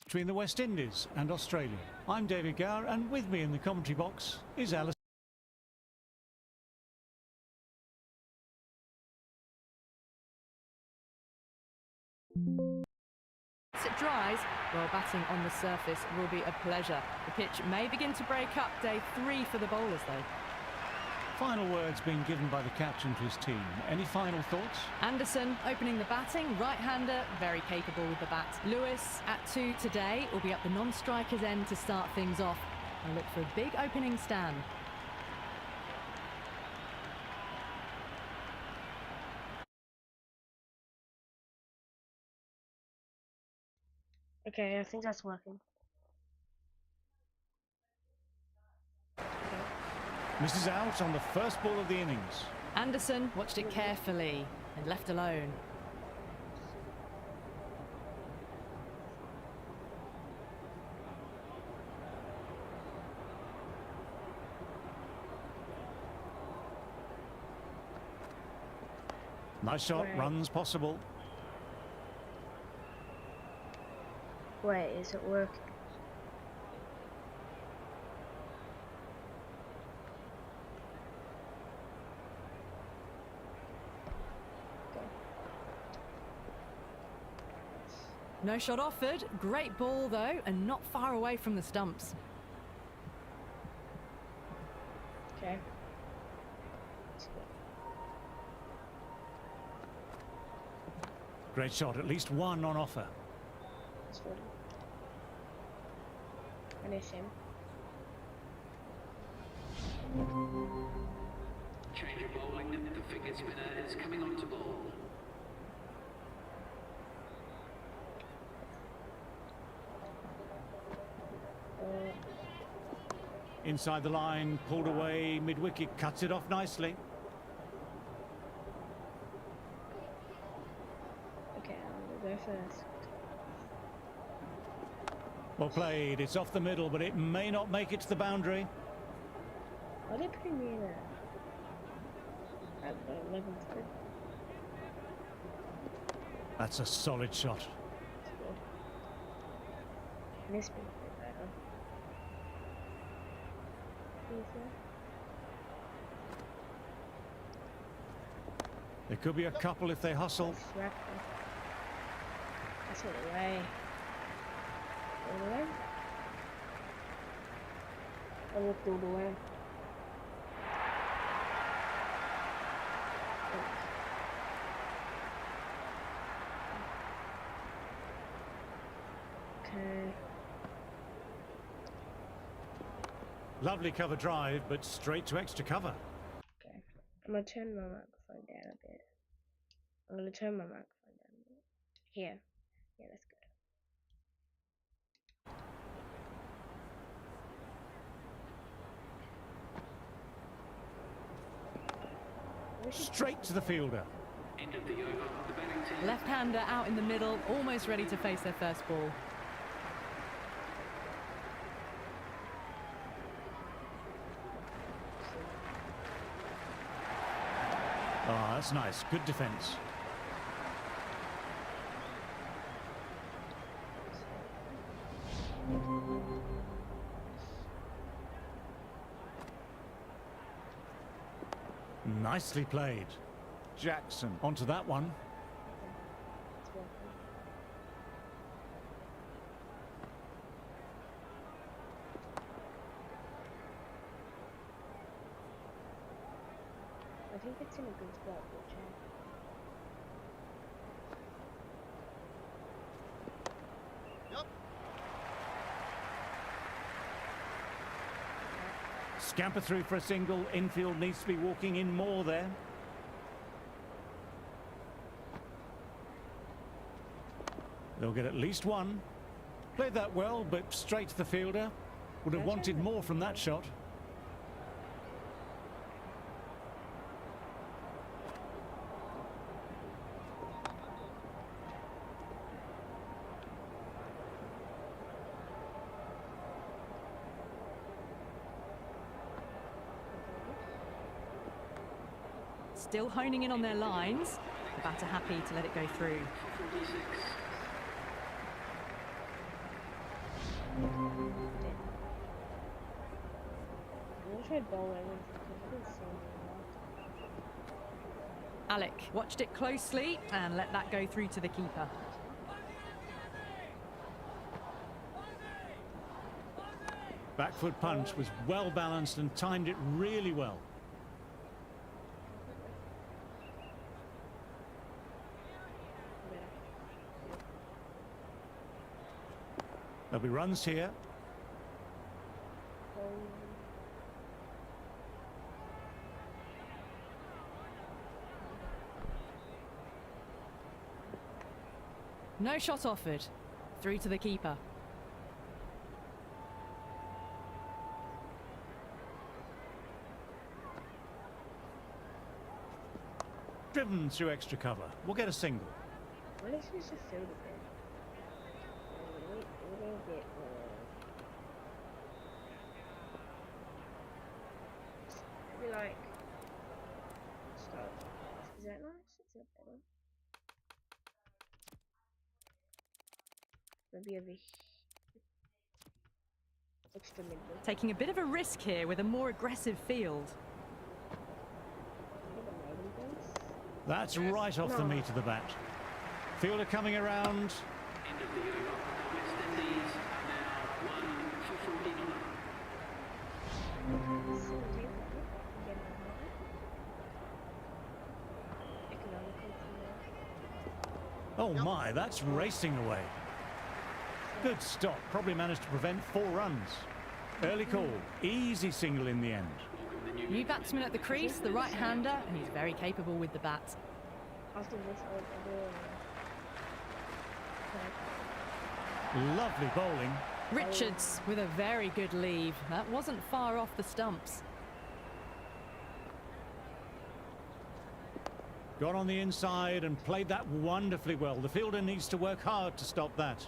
between the West Indies and Australia. I'm David Gower, and with me in the commentary box is Alice. As it dries, well, batting on the surface will be a pleasure. The pitch may begin to break up. Day 3 for the bowlers, though. Final words being given by the captain to his team. Any final thoughts? Anderson opening the batting, right-hander, very capable with the bat. Lewis at 2 today will be up the non-striker's end to start things off and look for a big opening stand. Okay, I think that's working. Misses out on the first ball of the innings. Anderson watched it carefully and left alone. Nice shot, Right. runs possible. Wait, is it working? No shot offered. Great ball, though, and not far away from the stumps. Okay. Great shot, at least one on offer. That's good. Finish him. Change of bowling, the figure spinner is coming on to bowl. Inside the line, pulled away, mid-wicket, cuts it off nicely. Okay, I'll go first. Well played, it's off the middle, but it may not make it to the boundary. Are they putting me in at the 11th group? That's a solid shot. That's good. Missed me a bit better. There could be a couple if they hustle. That's all the way. All the way? I walked all the way. Okay. Lovely cover drive, but straight to extra cover. Okay. I'm gonna turn my microphone down a bit. I'm gonna turn my microphone down a bit. Here. Yeah, that's good. Straight to the fielder. End of the over, the batting team. Left-hander out in the middle, almost ready to face their first ball. Oh, that's nice. Good defence. Nicely played. Jackson onto that one. It's working. I think it's in a good spot, which Scamper through for a single. Infield needs to be walking in more there. They'll get at least one. Played that well, but straight to the fielder. Would have wanted more from that shot. Still honing in on their lines. The batter happy to let it go through. 46. I'm gonna try bowling because I didn't see anything. Alec watched it closely and let that go through to the keeper. Back foot punch was well balanced and timed it really well. There'll be runs here. No shot offered. Through to the keeper. Driven through extra cover. We'll get a single. What is this a field of it? We don't get maybe like start. Is that nice? Is that better? Maybe over extra mid. Taking a bit of a risk here with a more aggressive field. That's right off the meat of the bat. Fielder coming around. End of the over. The West Indies are now 1 for 49. Oh my, that's racing away. Good stop. Probably managed to prevent 4 runs. Early call. Easy single in the end. New batsman at the crease, the right-hander, and he's very capable with the bat. After this, Lovely bowling. Richards with a very good leave. That wasn't far off the stumps. Got on the inside and played that wonderfully well. The fielder needs to work hard to stop that.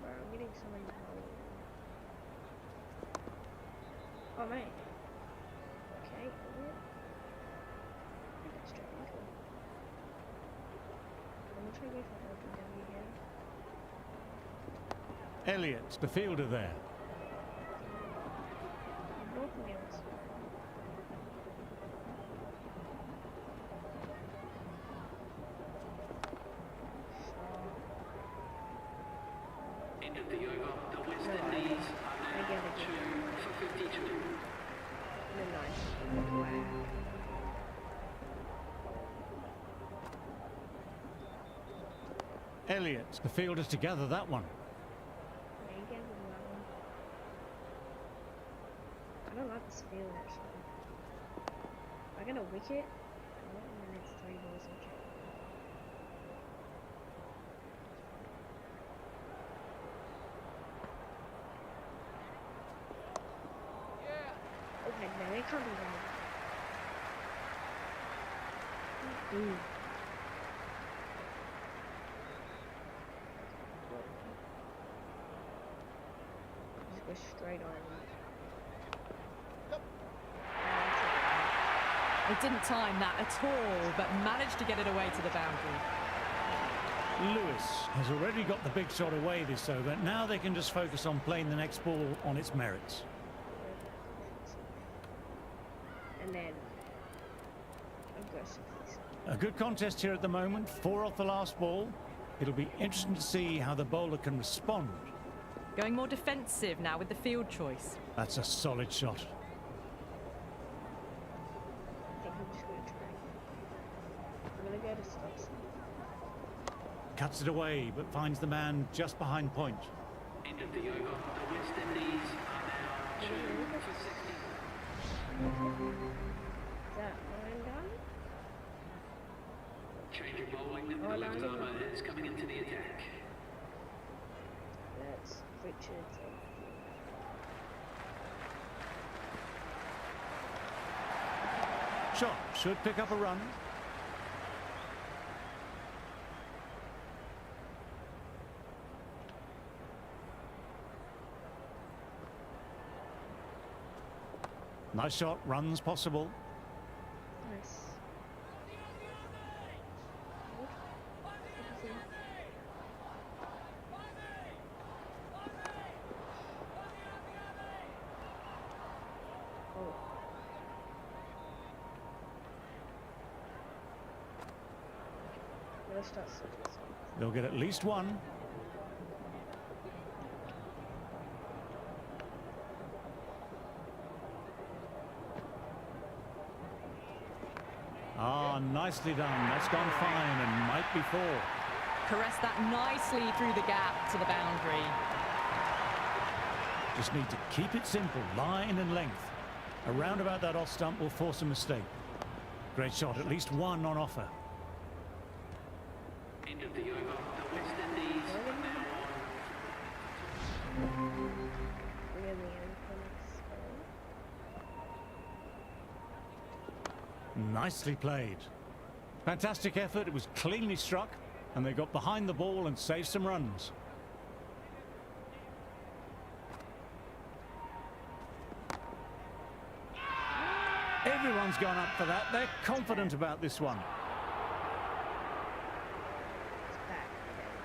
I'm getting so many oh mate. Okay, that's straight into it. I'm gonna try to go for LBW here. Elliott, the fielder there. I'm both against. End of the over. The West Indies are now 2 for 52. Nice. Wow. Elliott, the fielders to gather that one. Yeah, you get with that one. I don't like this field actually. If I get a wicket, and then it's 3 balls in check. Okay, no, it can't be wrong. Ooh. Just go straight on. It didn't time that at all, but managed to get it away to the boundary. Lewis has already got the big shot away this over. Now they can just focus on playing the next ball on its merits. And then aggressively. A good contest here at the moment. 4 off the last ball. It'll be interesting to see how the bowler can respond. Going more defensive now with the field choice. That's a solid shot. I think I'm just gonna try. I'm gonna go to Stokes. Cuts it away, but finds the man just behind point. End of the over. The West Indies are now 2 for 60. Is that mine done? Change of bowling. The left armour is coming into the attack. That's Richards. Shot should pick up a run. Nice shot, runs possible. Nice. gotta start something. They'll get at least one. Ah, nicely done. That's gone fine and might be 4. Caress that nicely through the gap to the boundary. Just need to keep it simple, line and length. A roundabout that off stump will force a mistake. Great shot, at least one on offer. End of the over. The West Indies are now Really infamous. Nicely played. Fantastic effort, it was cleanly struck, and they got behind the ball and saved some runs. Everyone's gone up for that. They're confident about this one. It's back again.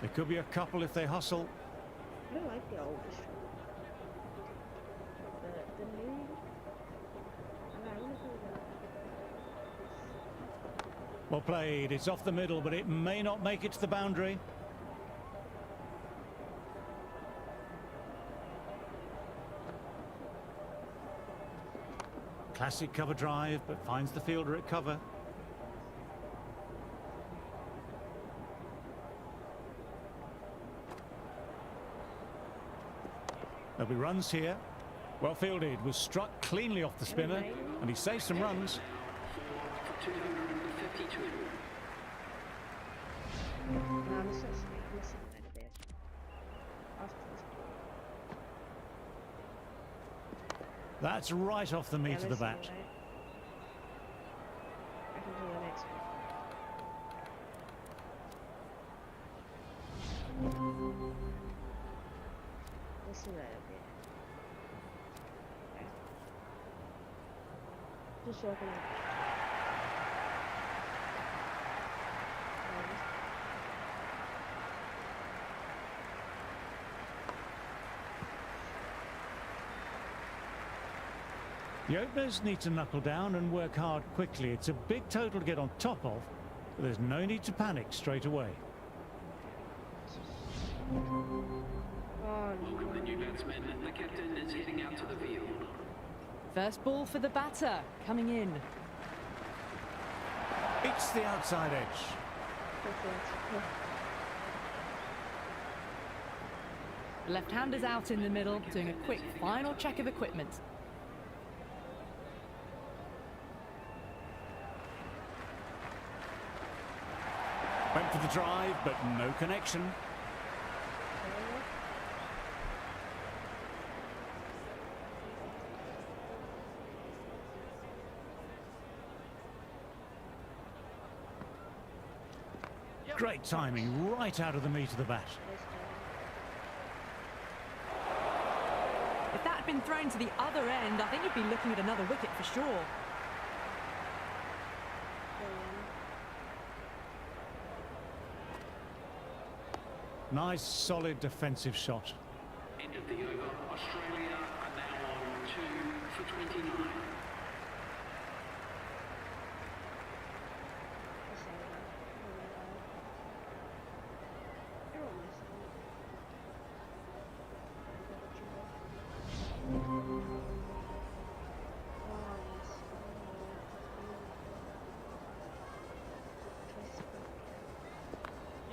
There could be a couple if they hustle. I don't like the old one. The new. I want to play that. Well played. It's off the middle, but it may not make it to the boundary. Classic cover drive, but finds the fielder at cover. There'll be runs here. Well fielded, was struck cleanly off the spinner, and he saved some runs. for 252. I'm missing quite a bit. After this ball. That's right off the meat of the bat. Right? I can do the next one. Listen to that a bit. Okay. Just working on it. The openers need to knuckle down and work hard quickly. It's a big total to get on top of, but there's no need to panic straight away. Welcome the new batsman. The captain is heading out to the field. First ball for the batter, coming in. It's the outside edge. The left-hander's out in the middle, doing a quick final check of equipment. Went for the drive, but no connection. Great timing, right out of the meat of the bat. If that had been thrown to the other end, I think you'd be looking at another wicket for sure. Nice, solid defensive shot. End of the over. Australia are now on 2 for 29.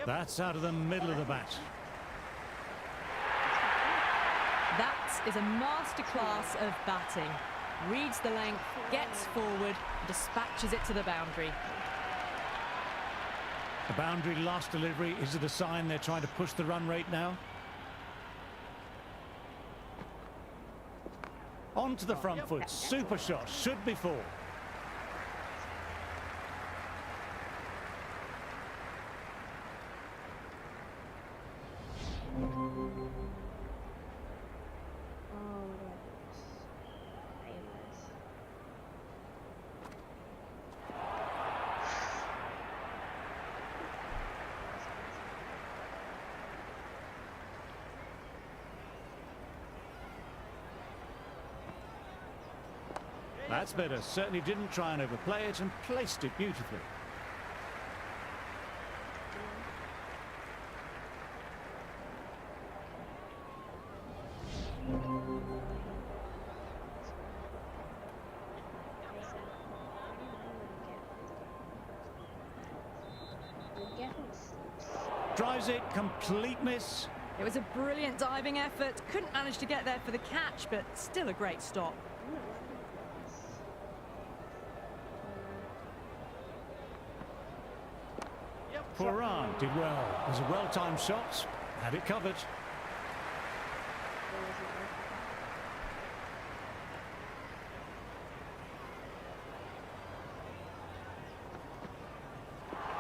That's out of the middle of the bat. That is a masterclass of batting. Reads the length, gets forward, dispatches it to the boundary. The boundary last delivery, is it a sign they're trying to push the run rate now? On to the front foot, super shot, should be 4. That's better. Certainly didn't try and overplay it and placed it beautifully. Drives it, complete miss. It was a brilliant diving effort. Couldn't manage to get there for the catch, but still a great stop. Foran did well. It was a well-timed shot. Had it covered.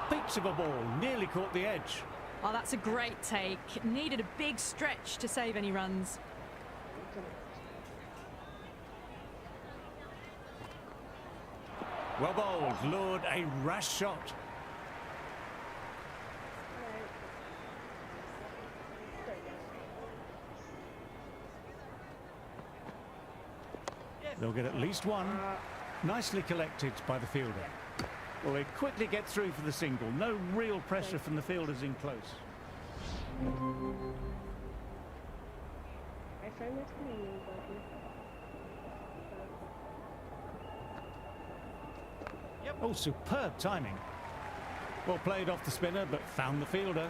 Peach of a ball, nearly caught the edge. Oh, that's a great take. Needed a big stretch to save any runs. Well bowled, lured a rash shot. They'll get at least one. Nicely collected by the fielder. Well, they quickly get through for the single. No real pressure from the fielders in close. Oh, superb timing. Well played off the spinner, but found the fielder.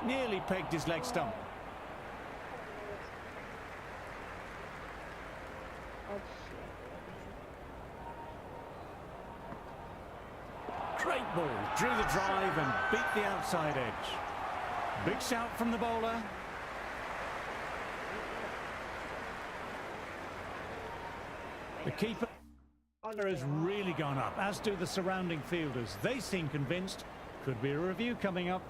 Nearly pegged his leg stump. Great ball, drew the drive and beat the outside edge. Big shout from the bowler. The keeper has really gone up, as do the surrounding fielders. They seem convinced. Could be a review coming up.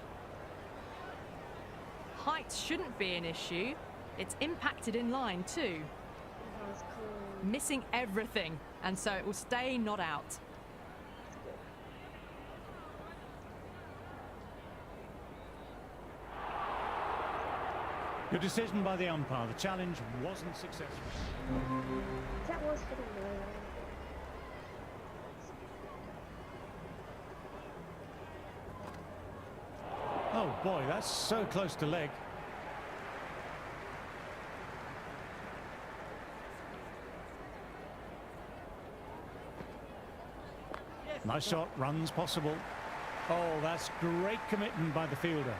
Height shouldn't be an issue. It's impacted in line too. Missing everything, and so it will stay not out. Good decision by the umpire. The challenge wasn't successful. That was for the Oh boy, that's so close to leg. Nice shot, runs possible. Oh, that's great commitment by the fielder.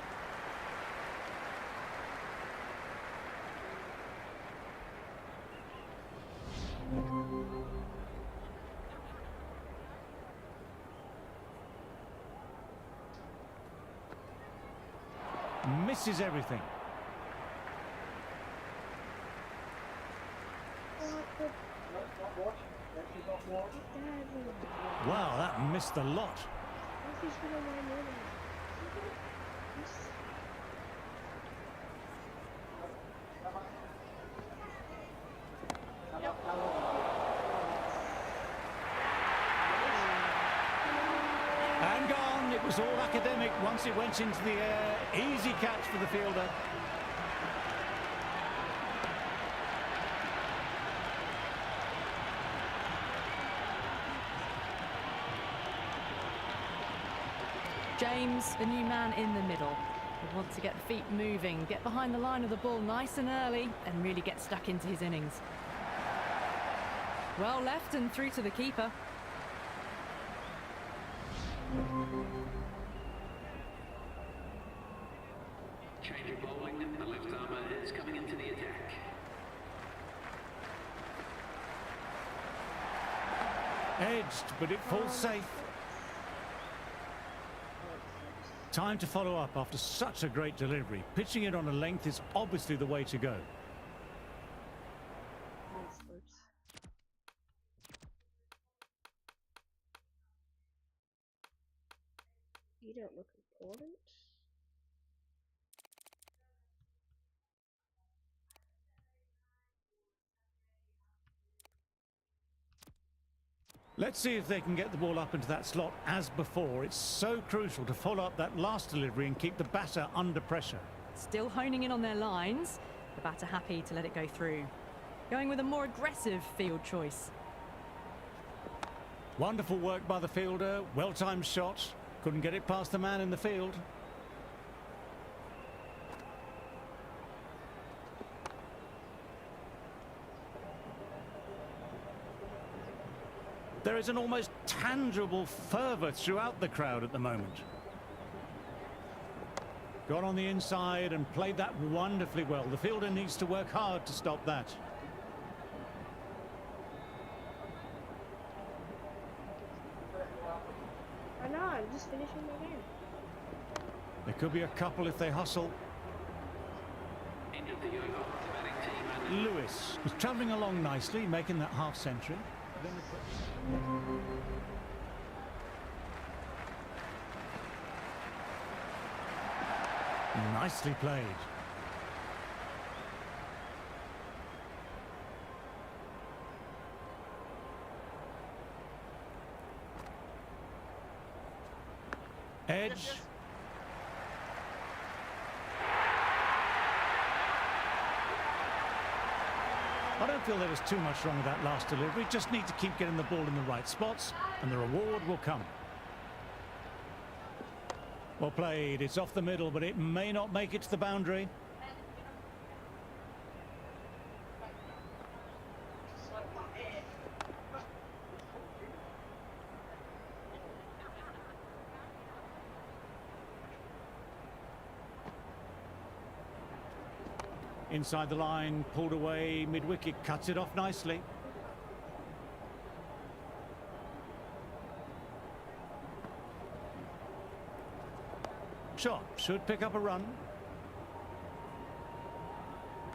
Misses everything. Wow, that missed a lot. And gone. It was all academic once it went into the air. Easy catch for the fielder. James, the new man in the middle. He wants to get the feet moving, get behind the line of the ball nice and early, and really get stuck into his innings. Well left and through to the keeper. Change of bowling, the left armour is coming into the attack. Edged, but it falls safe. Time to follow up after such a great delivery. Pitching it on a length is obviously the way to go. You don't look important. Let's see if they can get the ball up into that slot as before. It's so crucial to follow up that last delivery and keep the batter under pressure. Still honing in on their lines. The batter happy to let it go through. Going with a more aggressive field choice. Wonderful work by the fielder. Well-timed shot. Couldn't get it past the man in the field. There is an almost tangible fervour throughout the crowd at the moment. Got on the inside and played that wonderfully well. The fielder needs to work hard to stop that. I know, I'm just finishing my game. There could be a couple if they hustle. End of the over. The batting team. Lewis was travelling along nicely, making that half century. Nicely played. Edge. I don't feel there was too much wrong with that last delivery. Just need to keep getting the ball in the right spots and the reward will come. Well played. It's off the middle, but it may not make it to the boundary. Inside the line, pulled away, mid-wicket, cuts it off nicely. Shot, should pick up a run.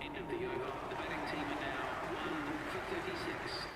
End of the over. The batting team are now 1 for 36.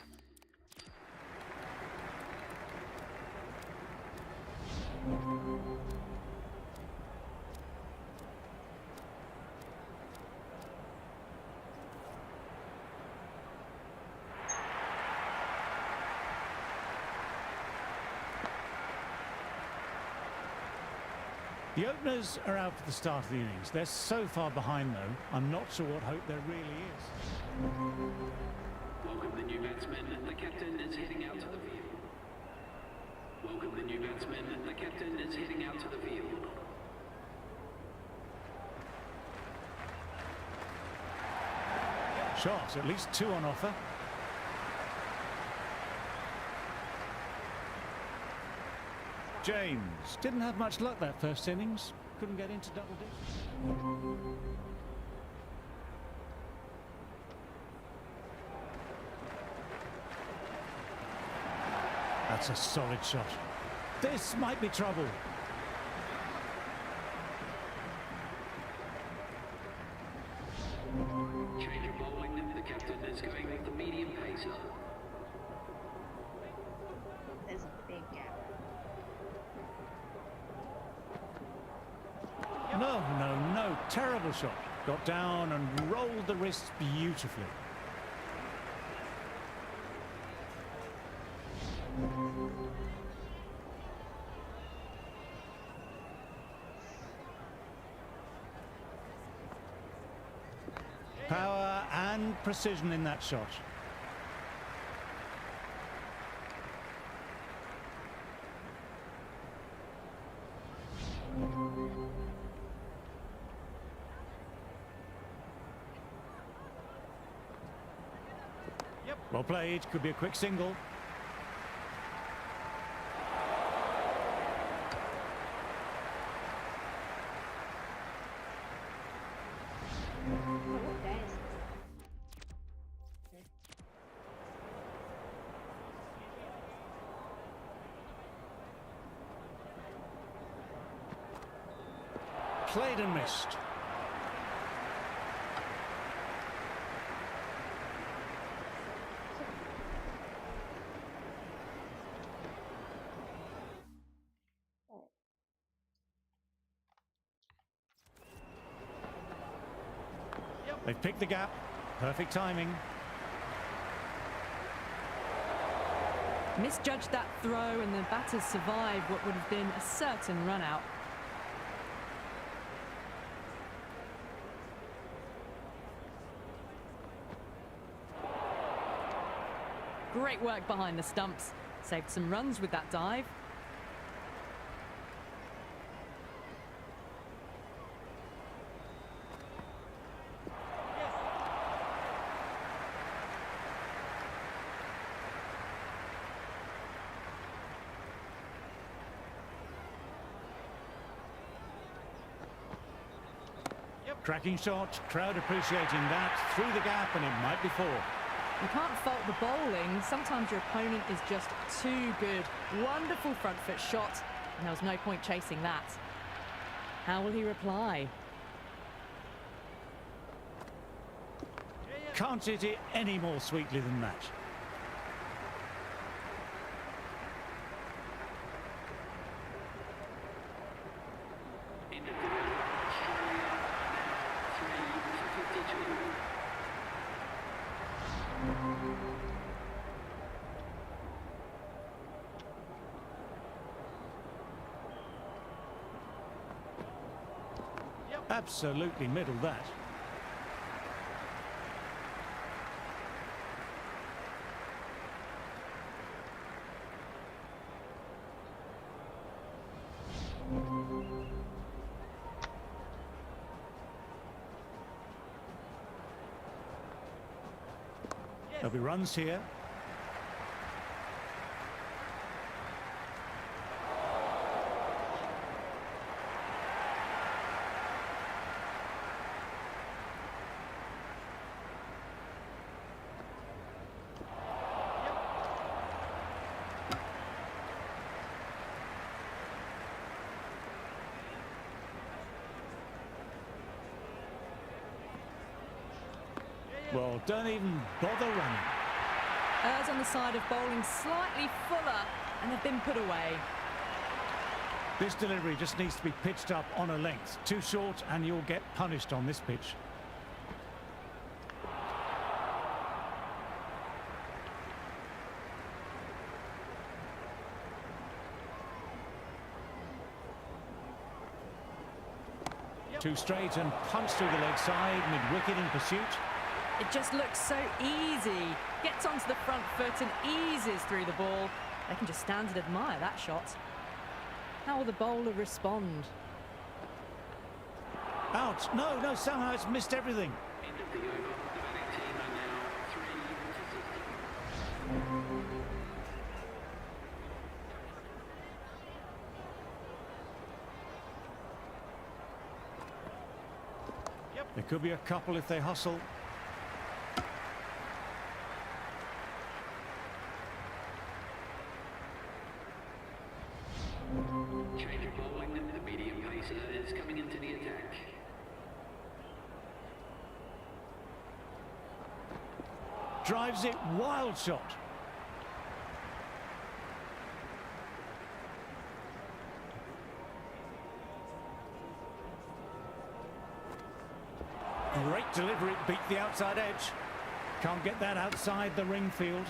The openers are out for the start of the innings. They're so far behind, though. I'm not sure what hope there really is. Welcome the new batsman. The captain is heading out to the field. Welcome the new batsman. The captain is heading out to the field. Shot, at least 2 on offer. James didn't have much luck that first innings. Couldn't get into double digits. That's a solid shot. This might be trouble. Change of bowling. The captain is going with the medium pacer. There's a big gap. No, no, no. Terrible shot. Got down and rolled the wrists beautifully. Power and precision in that shot. Well played, could be a quick single. Played and missed. They've picked the gap. Perfect timing. Misjudged that throw and the batters survived what would have been a certain run out. Great work behind the stumps. Saved some runs with that dive. Cracking shot, crowd appreciating that, through the gap, and it might be 4. You can't fault the bowling. Sometimes your opponent is just too good. Wonderful front foot shot, and there was no point chasing that. How will he reply? Can't hit it any more sweetly than that. End of the over. Australia are now 3 for 52. Absolutely middled that. There'll be runs here. Well, don't even bother running. Errs on the side of bowling slightly fuller, and they've been put away. This delivery just needs to be pitched up on a length. Too short and you'll get punished on this pitch. Too straight and punch through the leg side, mid-wicket in pursuit. It just looks so easy. Gets onto the front foot and eases through the ball. They can just stand and admire that shot. How will the bowler respond? Out. No, somehow it's missed everything. End of the over. The batting team are now 3 for 50. There could be a couple if they hustle. Change of bowling. The medium pacer is coming into the attack. Drives it, wild shot. Great delivery, beat the outside edge. Can't get that outside the ring field.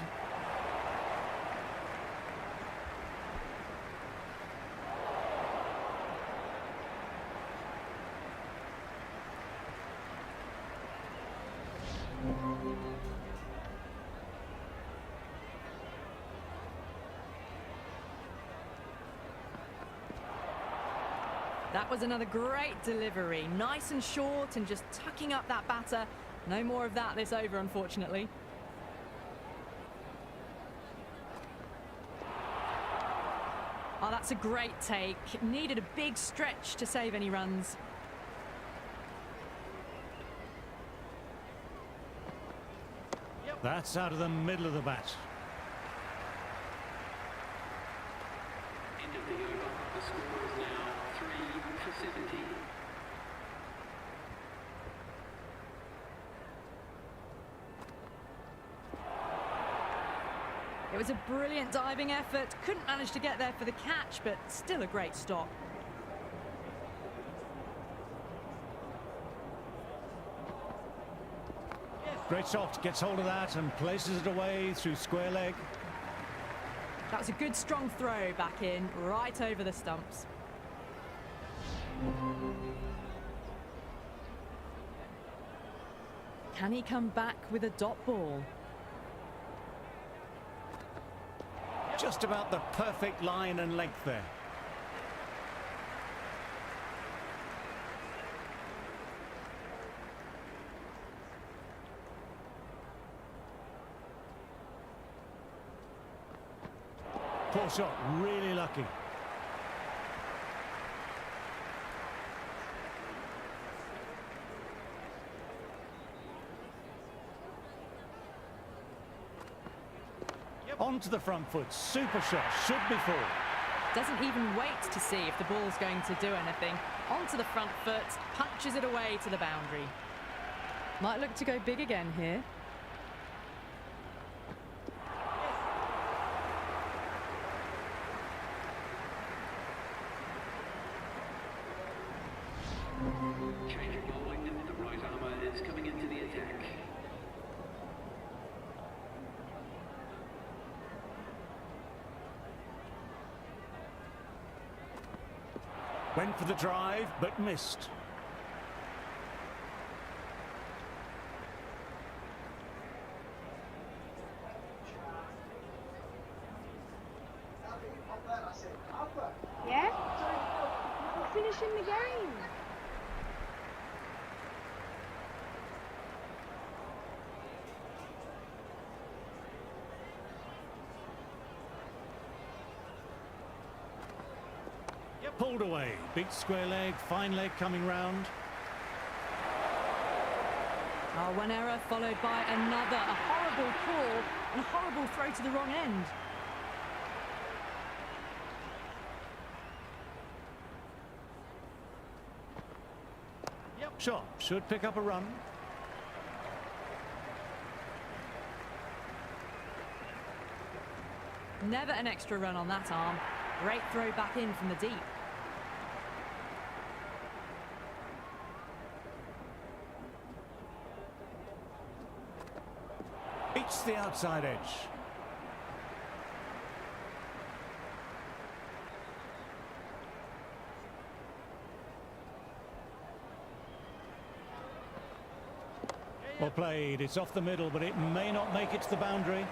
That was another great delivery. Nice and short and just tucking up that batter. No more of that this over, unfortunately. Oh, that's a great take. Needed a big stretch to save any runs. That's out of the middle of the bat. End of the over. The score is now 3 for 70. It was a brilliant diving effort. Couldn't manage to get there for the catch, but still a great stop. Great shot, gets hold of that and places it away through square leg. That was a good strong throw back in, right over the stumps. Can he come back with a dot ball? Just about the perfect line and length there. Poor shot, really lucky. Onto the front foot, super shot, should be full. Doesn't even wait to see if the ball's going to do anything. Onto the front foot, punches it away to the boundary. Might look to go big again here. Change of bowling. The right armour is coming into the attack. Went for the drive, but missed. Yeah? We're finishing the game. Pulled away, big square leg, fine leg coming round. Oh, one error followed by another. A horrible call and a horrible throw to the wrong end. Shot, should pick up a run. Never an extra run on that arm. Great throw back in from the deep. Beats the outside edge. Well played, it's off the middle, but it may not make it to the boundary.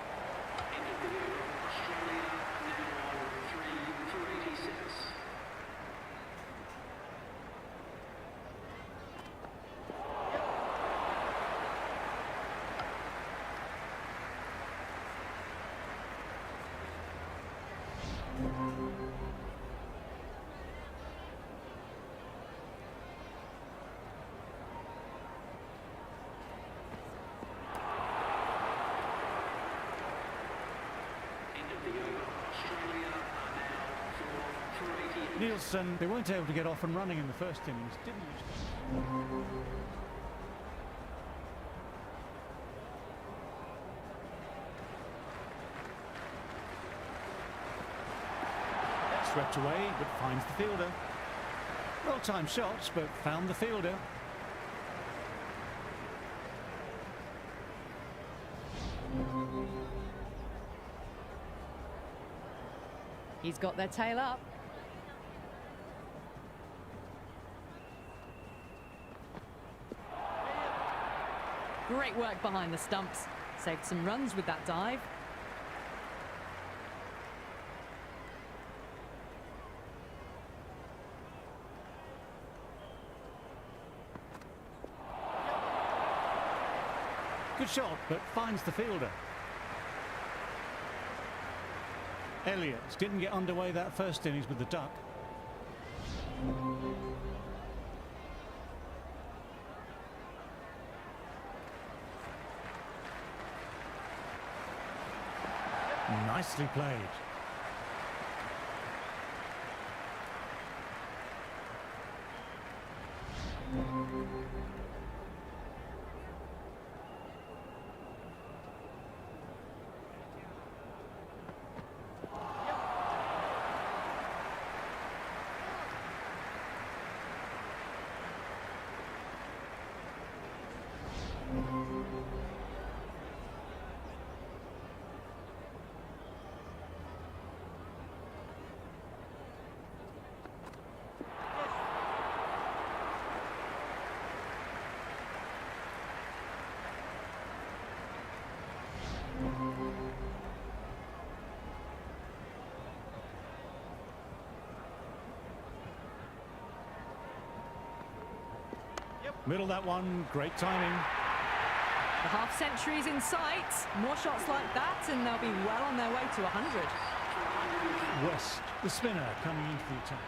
Australia now on 3 for 86. Nielsen, they weren't able to get off and running in the first innings, didn't they? Swept away, but finds the fielder. Well-timed shots, but found the fielder. He's got their tail up. Great work behind the stumps. Saved some runs with that dive. Good shot, but finds the fielder. Elliott didn't get underway that first innings with the duck. Nicely played. Middle that one, great timing. The half century's in sight. More shots like that and they'll be well on their way to 100. West, the spinner, coming into the attack.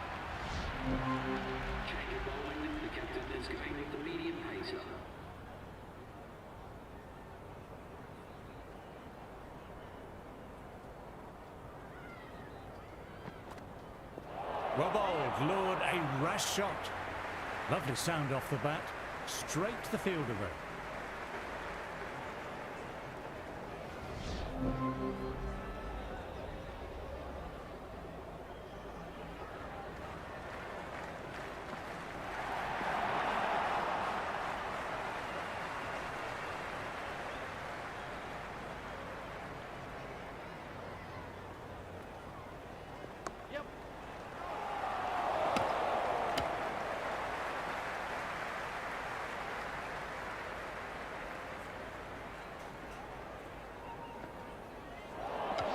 Change of bowling. The captain is going with the medium pacer. Well bowled, lured a rash shot. Lovely sound off the bat. Straight to the fielder though.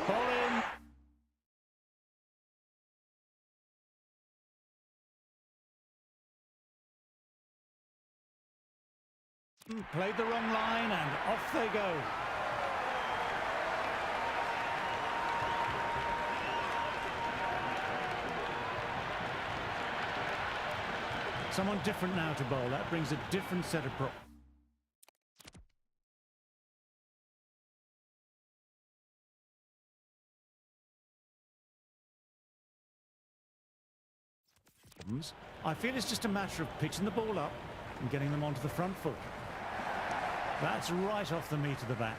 Ball in. Played the wrong line and off they go. Someone different now to bowl. That brings a different set of problems. I feel it's just a matter of pitching the ball up and getting them onto the front foot. That's right off the meat of the bat.